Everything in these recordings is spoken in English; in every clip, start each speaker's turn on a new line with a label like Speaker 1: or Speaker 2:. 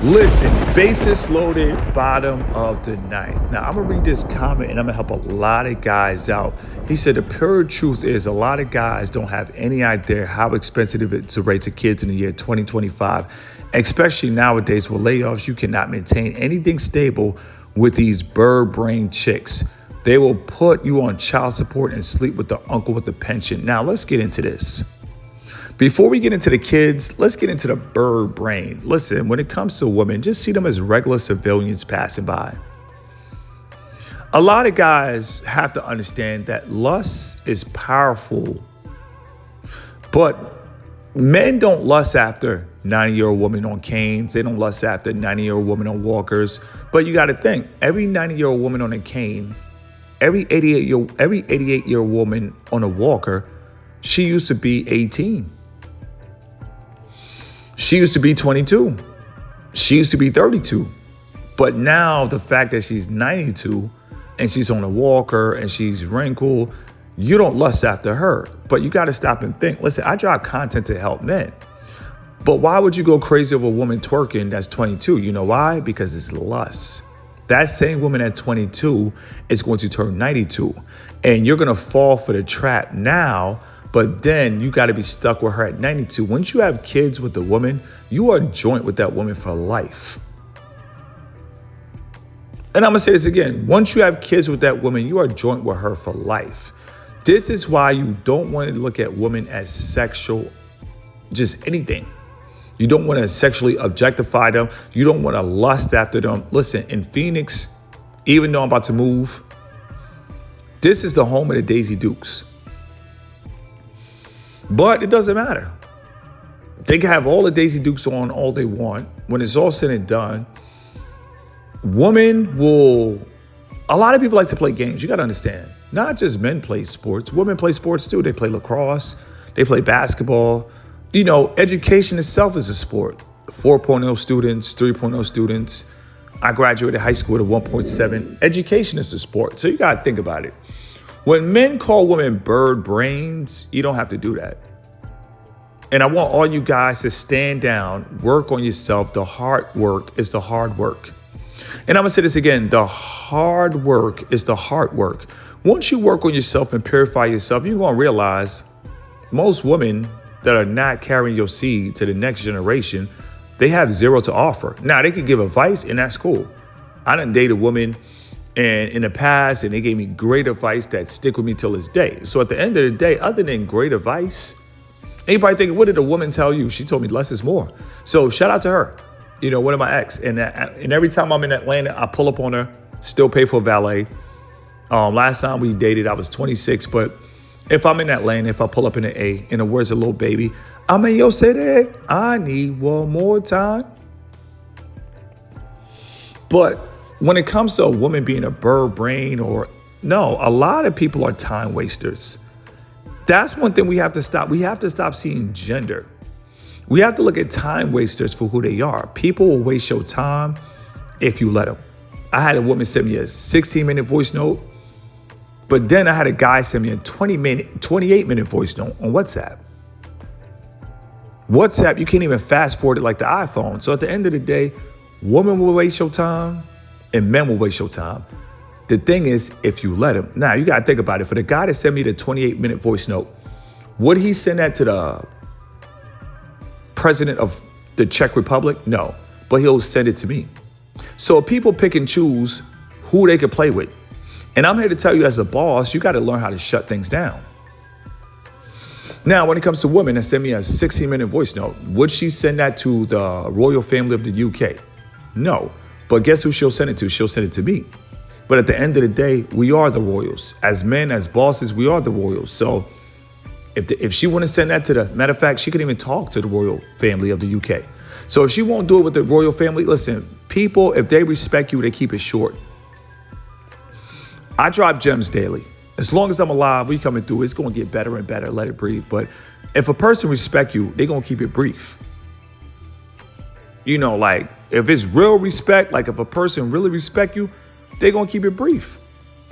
Speaker 1: Listen, basis loaded, bottom of the ninth. Now, I'm going to read this comment and I'm going to help a lot of guys out. He said, the pure truth is a lot of guys don't have any idea how expensive it is to raise kids in the year 2025, especially nowadays with layoffs. You cannot maintain anything stable with these bird brain chicks. They will put you on child support and sleep with the uncle with the pension. Now, let's get into this. Before we get into the kids, let's get into the bird brain. Listen, when it comes to women, just see them as regular civilians passing by. A lot of guys have to understand that lust is powerful, but men don't lust after 90-year-old women on canes. They don't lust after 90-year-old women on walkers. But you got to think, every 90-year-old woman on a cane, every 88-year-old woman on a walker, she used to be 18. She used to be 22. She used to be 32. But now the fact that she's 92 and she's on a walker and she's wrinkled, you don't lust after her. But you got to stop and think. Listen, I drop content to help men. But why would you go crazy over a woman twerking that's 22? You know why? Because it's lust. That same woman at 22 is going to turn 92. And you're going to fall for the trap now. But then you got to be stuck with her at 92. Once you have kids with the woman, you are joint with that woman for life. And I'm going to say this again. Once you have kids with that woman, you are joint with her for life. This is why you don't want to look at women as sexual, just anything. You don't want to sexually objectify them. You don't want to lust after them. Listen, in Phoenix, even though I'm about to move, this is the home of the Daisy Dukes. But it doesn't matter. They can have all the Daisy Dukes on all they want. When it's all said and done, a lot of people like to play games. You got to understand, not just men play sports. Women play sports too. They play lacrosse. They play basketball. You know, education itself is a sport. 4.0 students, 3.0 students. I graduated high school at 1.7. Education is a sport. So you got to think about it. When men call women bird brains, you don't have to do that. And I want all you guys to stand down, work on yourself. The hard work is the hard work. And I'm going to say this again. The hard work is the hard work. Once you work on yourself and purify yourself, you're going to realize most women that are not carrying your seed to the next generation, they have zero to offer. Now, they can give advice, and that's cool. I done dated a woman and in the past, and they gave me great advice that stick with me till this day. So at the end of the day, other than great advice, anybody thinking, what did a woman tell you? She told me less is more. So shout out to her. You know, one of my ex. And every time I'm in Atlanta, I pull up on her, still pay for valet. Last time we dated, I was 26. But if I'm in Atlanta, if I pull up in the A, in the words of Lil Baby, I'm in your city, I need one more time. But when it comes to a woman being a bird brain a lot of people are time wasters. That's one thing we have to stop. We have to stop seeing gender. We have to look at time wasters for who they are. People will waste your time if you let them. I had a woman send me a 16-minute voice note, but then I had a guy send me a 28-minute voice note on WhatsApp. WhatsApp, you can't even fast forward it like the iPhone. So at the end of the day, women will waste your time and men will waste your time. The thing is, if you let him. Now, you got to think about it. For the guy that sent me the 28-minute voice note, would he send that to the president of the Czech Republic? No, but he'll send it to me. So people pick and choose who they can play with. And I'm here to tell you, as a boss, you got to learn how to shut things down. Now, when it comes to women that send me a 16-minute voice note, would she send that to the royal family of the UK? No. But guess who she'll send it to? She'll send it to me. But at the end of the day, we are the royals. As men, as bosses, we are the royals. So if she wouldn't send that to matter of fact, she couldn't even talk to the royal family of the UK. So if she won't do it with the royal family, listen, people, if they respect you, they keep it short. I drop gems daily. As long as I'm alive, we coming through. It's going to get better and better. Let it breathe. But if a person respect you, they're going to keep it brief. You know, like if it's real respect, like if a person really respect you, they're going to keep it brief.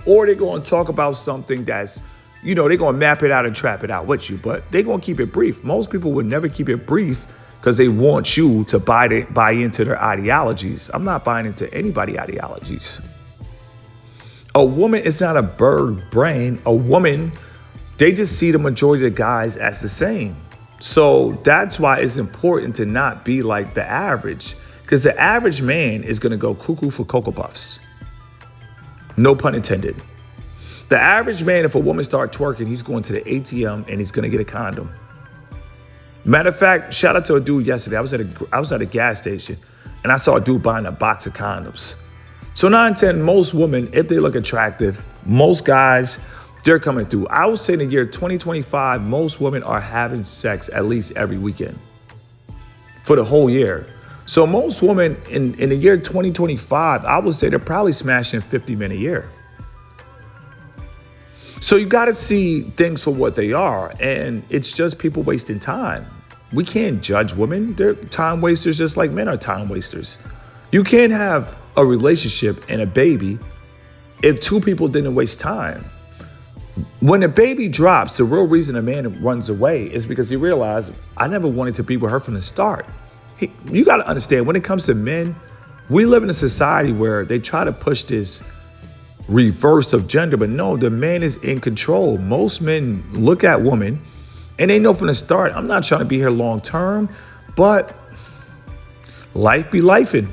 Speaker 1: Or they're going to talk about something that's, you know, they're going to map it out and trap it out with you. But they're going to keep it brief. Most people would never keep it brief because they want you to buy into their ideologies. I'm not buying into anybody's ideologies. A woman is not a bird brain. A woman, they just see the majority of the guys as the same. So that's why it's important to not be like the average, because the average man is going to go cuckoo for Cocoa Puffs. No pun intended. The average man, if a woman starts twerking, he's going to the ATM and he's going to get a condom. Matter of fact, shout out to a dude yesterday. I was at a gas station and I saw a dude buying a box of condoms. So 9 10, most women, if they look attractive, most guys, they're coming through. I would say in the year 2025, most women are having sex at least every weekend for the whole year. So most women in the year 2025, I would say they're probably smashing 50 men a year. So you got to see things for what they are. And it's just people wasting time. We can't judge women. They're time wasters just like men are time wasters. You can't have a relationship and a baby if two people didn't waste time. When a baby drops, the real reason a man runs away is because he realized, I never wanted to be with her from the start. You got to understand, when it comes to men, we live in a society where they try to push this reverse of gender, but no, the man is in control. Most men look at women and they know from the start, I'm not trying to be here long term, but life be lifing.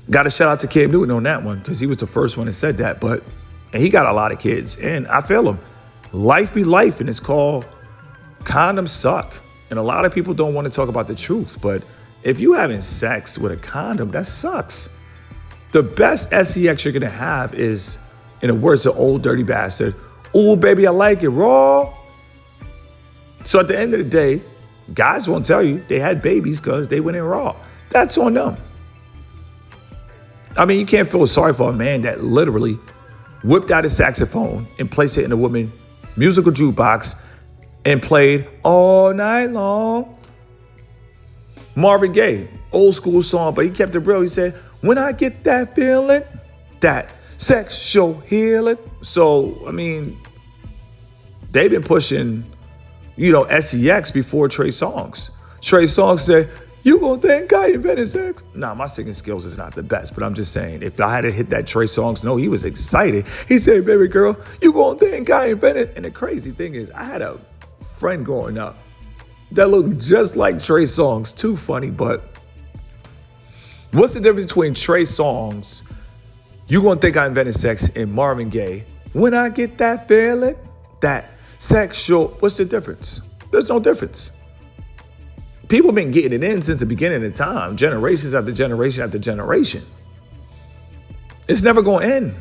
Speaker 1: Got to shout out to Cam Newton on that one, because he was the first one that said that, and he got a lot of kids, and I feel him. Life be life, and it's called condoms suck. And a lot of people don't want to talk about the truth, but if you having sex with a condom, that sucks. The best sex you're gonna have is, in the words of Old Dirty Bastard, "Ooh, baby, I like it raw." So at the end of the day, guys won't tell you they had babies because they went in raw. That's on them. I mean, you can't feel sorry for a man that literally whipped out his saxophone and placed it in a woman's musical jukebox and played all night long. Marvin Gaye, old school song, but he kept it real. He said, "When I get that feeling, that sexual healing." So, I mean, they've been pushing, SEX before Trey Songz. Trey Songz said, "You gonna think I invented sex?" Nah, my singing skills is not the best, but I'm just saying, if I had to hit that Trey Songz note, he was excited. He said, "Baby girl, you gonna think I invented?" And the crazy thing is, I had a friend growing up that looked just like Trey Songz. Too funny, but what's the difference between Trey Songz, "You gonna think I invented sex," and Marvin Gaye, "When I get that feeling, that sexual"? What's the difference? There's no difference. People been getting it in since the beginning of time, generations after generation after generation. It's never going to end.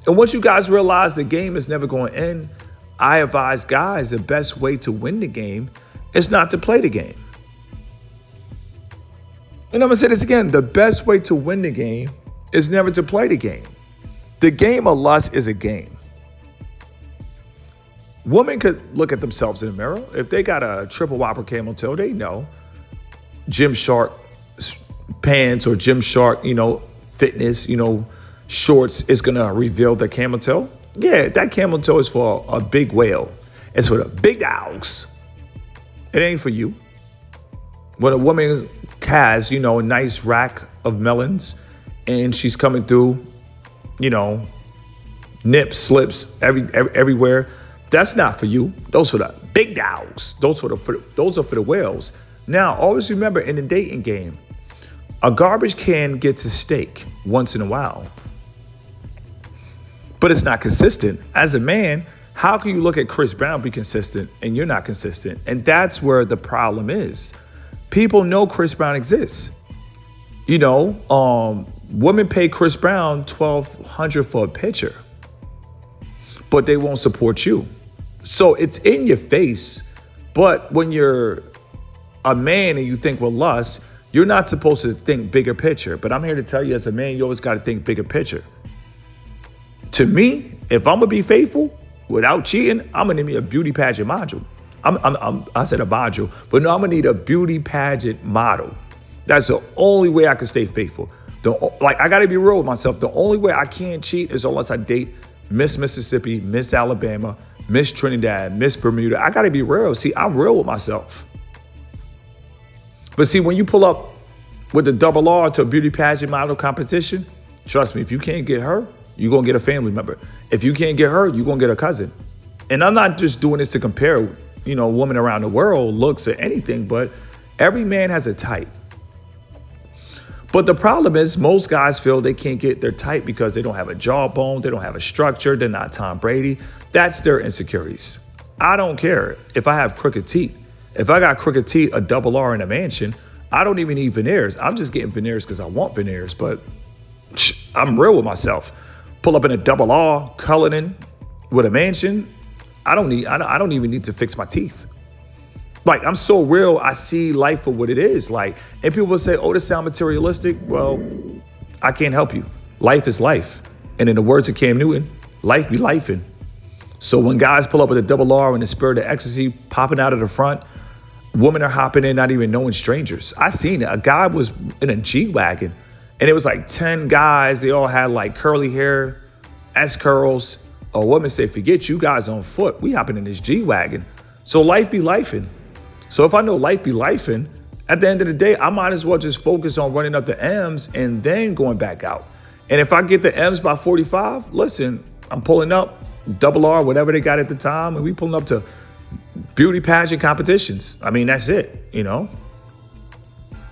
Speaker 1: And once you guys realize the game is never going to end, I advise guys the best way to win the game is not to play the game. And I'm going to say this again. The best way to win the game is never to play the game. The game of lust is a game. Women could look at themselves in the mirror. If they got a triple whopper camel toe, they know Gymshark pants or Gymshark, fitness, shorts is going to reveal their camel toe. Yeah, that camel toe is for a big whale. It's for the big dogs. It ain't for you. When a woman has, a nice rack of melons and she's coming through, nips, slips everywhere, that's not for you. Those are the big dogs. Those are for the whales. Now, always remember, in the dating game, a garbage can gets a steak once in a while, but it's not consistent. As a man, how can you look at Chris Brown, be consistent, and you're not consistent? And that's where the problem is. People know Chris Brown exists. Women pay Chris Brown $1,200 for a picture, but they won't support you. So it's in your face. But when you're a man and you think with lust, you're not supposed to think bigger picture. But I'm here to tell you, as a man, you always got to think bigger picture. To me, if I'm going to be faithful without cheating, I'm going to need me a beauty pageant model. I said a module, but no, I'm going to need a beauty pageant model. That's the only way I can stay faithful. I got to be real with myself. The only way I can't cheat is unless I date Miss Mississippi, Miss Alabama, Miss Trinidad, Miss Bermuda. I gotta be real. See, I'm real with myself. But see, when you pull up with the double R to a beauty pageant model competition, trust me, if you can't get her, you're gonna get a family member. If you can't get her, you're gonna get a cousin. And I'm not just doing this to compare, women around the world, looks or anything, but every man has a type. But the problem is most guys feel they can't get their type because they don't have a jawbone, they don't have a structure, they're not Tom Brady. That's their insecurities. I don't care if I have crooked teeth. If I got crooked teeth, a double R in a mansion, I don't even need veneers. I'm just getting veneers because I want veneers, but I'm real with myself. Pull up in a double R, Cullinan with a mansion. I don't even need to fix my teeth. Like, I'm so real, I see life for what it is. Like, and people will say, oh, this sound materialistic. Well, I can't help you. Life is life. And in the words of Cam Newton, life be lifing. So when guys pull up with a double R and the spirit of ecstasy popping out of the front, women are hopping in, not even knowing strangers. I seen it. A guy was in a G-Wagon and it was like 10 guys. They all had like curly hair, S-curls. A woman said, forget you guys on foot. We hopping in this G-Wagon. So life be lifing. So if I know life be lifing, at the end of the day, I might as well just focus on running up the M's and then going back out. And if I get the M's by 45, listen, I'm pulling up double R, whatever they got at the time, and we pulling up to beauty pageant competitions. I mean, that's it,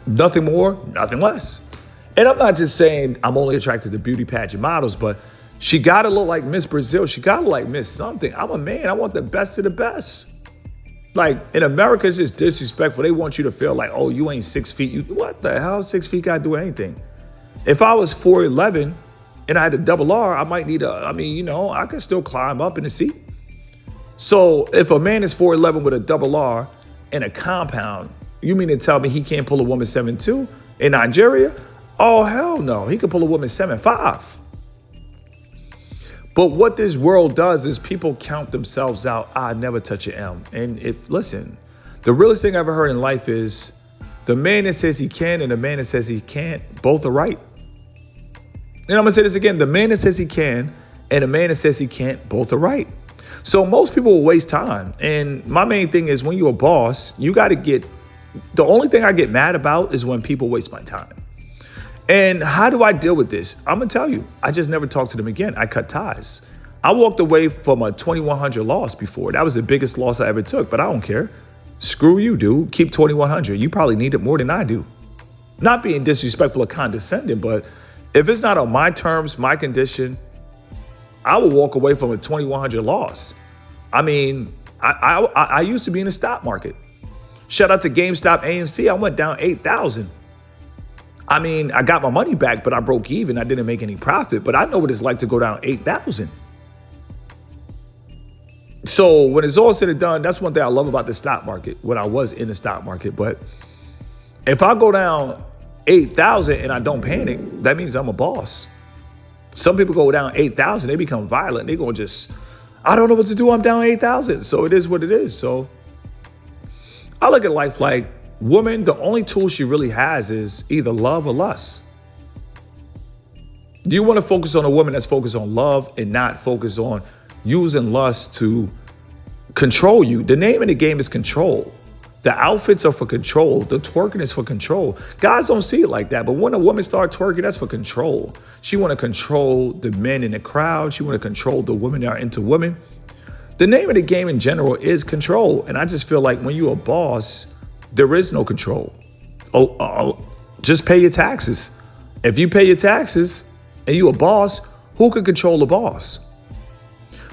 Speaker 1: Nothing more, nothing less. And I'm not just saying I'm only attracted to beauty pageant models, but she gotta look like Miss Brazil. She gotta look like Miss something. I'm a man, I want the best of the best. Like, in America, it's just disrespectful. They want you to feel like, oh, you ain't 6 feet. What the hell? 6 feet got to do anything? If I was 4'11" and I had a double R, I might need I can still climb up in the seat. So if a man is 4'11" with a double R in a compound, you mean to tell me he can't pull a woman 7'2" in Nigeria? Oh, hell no. He can pull a woman 7'5". But what this world does is people count themselves out. I never touch an M. And listen, the realest thing I ever heard in life is the man that says he can and the man that says he can't, both are right. And I'm gonna say this again, the man that says he can and the man that says he can't, both are right. So most people will waste time. And my main thing is when you're a boss, the only thing I get mad about is when people waste my time. And how do I deal with this? I'm gonna tell you, I just never talked to them again. I cut ties. I walked away from a 2,100 loss before. That was the biggest loss I ever took, but I don't care. Screw you, dude. Keep 2,100. You probably need it more than I do. Not being disrespectful or condescending, but if it's not on my terms, my condition, I will walk away from a 2,100 loss. I mean, I used to be in the stock market. Shout out to GameStop, AMC. I went down 8,000. I mean, I got my money back, but I broke even. I didn't make any profit, but I know what it's like to go down 8,000. So when it's all said and done, that's one thing I love about the stock market, when I was in the stock market. But if I go down 8,000 and I don't panic, that means I'm a boss. Some people go down 8,000, they become violent. They're going to I don't know what to do. I'm down 8,000. So it is what it is. So I look at life like, woman, the only tool she really has is either love or lust. You want to focus on a woman that's focused on love and not focus on using lust to control you. The name of the game is control. The outfits are for control. The twerking is for control. Guys don't see it like that, but when a woman starts twerking, that's for control. She want to control the men in the crowd. She want to control the women that are into women. The name of the game in general is control. And I just feel like when you're a boss, there is no control. Just pay your taxes. If you pay your taxes and you a boss, who can control a boss?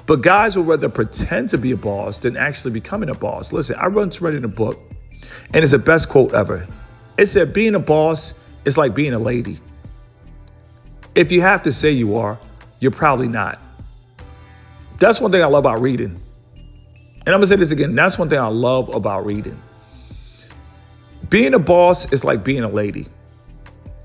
Speaker 1: But guys would rather pretend to be a boss than actually becoming a boss. Listen, I once read in a book, and it's the best quote ever. It said, being a boss is like being a lady. If you have to say you are, you're probably not. That's one thing I love about reading. And I'm gonna say this again, that's one thing I love about reading. Being a boss is like being a lady.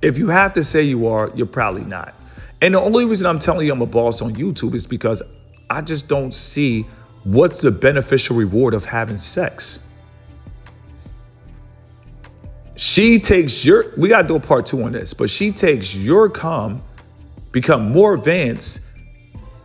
Speaker 1: If you have to say you are, you're probably not. And the only reason I'm telling you I'm a boss on YouTube is because I just don't see what's the beneficial reward of having sex. She takes we gotta do a part 2 on this, but she takes your cum, become more advanced,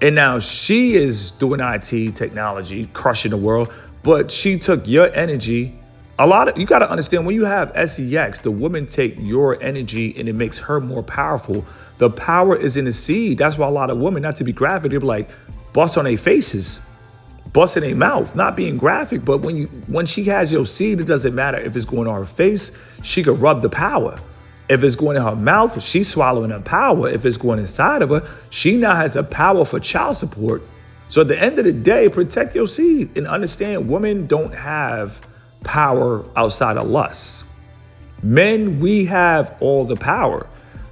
Speaker 1: And now she is doing IT technology, crushing the world, but she took your energy. You got to understand when you have sex, the woman take your energy and it makes her more powerful. The power is in the seed. That's why a lot of women, not to be graphic, they're like bust on their faces, bust in their mouth, not being graphic, but when she has your seed, it doesn't matter if it's going on her face, she could rub the power. If it's going in her mouth, she's swallowing her power. If it's going inside of her, she now has the power for child support. So at the end of the day, protect your seed and understand women don't have power outside of lust. Men, we have all the power.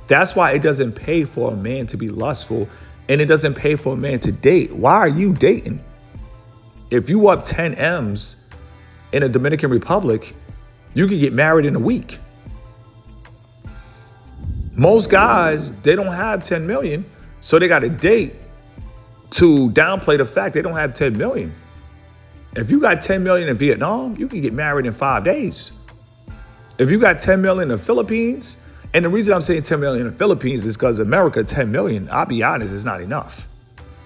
Speaker 1: That's why it doesn't pay for a man to be lustful and it doesn't pay for a man to date. Why are you dating? If you up 10 M's in the Dominican Republic, you can get married in a week. Most guys, they don't have 10 million, so they got to date to downplay the fact they don't have 10 million. If you got 10 million in Vietnam, you can get married in 5 days. If you got 10 million in the Philippines, and the reason I'm saying 10 million in the Philippines is because America, 10 million, I'll be honest, is not enough.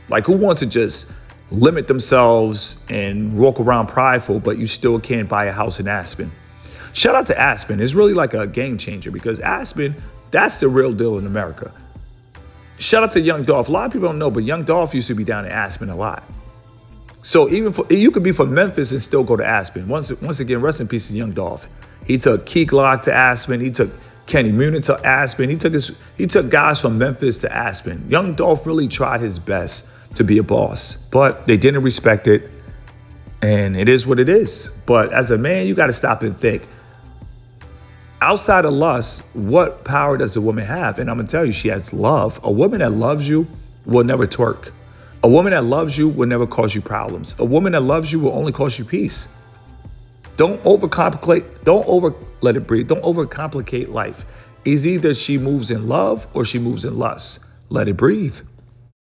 Speaker 1: Like, who wants to just limit themselves and walk around prideful, but you still can't buy a house in Aspen? Shout out to Aspen. It's really like a game changer because Aspen, that's the real deal in America. Shout out to Young Dolph. A lot of people don't know, but Young Dolph used to be down in Aspen a lot. So you could be from Memphis and still go to Aspen. Once again, rest in peace to Young Dolph. He took Key Glock to Aspen. He took Kenny Muniz to Aspen. He took guys from Memphis to Aspen. Young Dolph really tried his best to be a boss, but they didn't respect it. And it is what it is. But as a man, you got to stop and think. Outside of lust, what power does a woman have? And I'm going to tell you, she has love. A woman that loves you will never twerk. A woman that loves you will never cause you problems. A woman that loves you will only cause you peace. Don't overcomplicate. Let it breathe. Don't overcomplicate life. It's either she moves in love or she moves in lust. Let it breathe.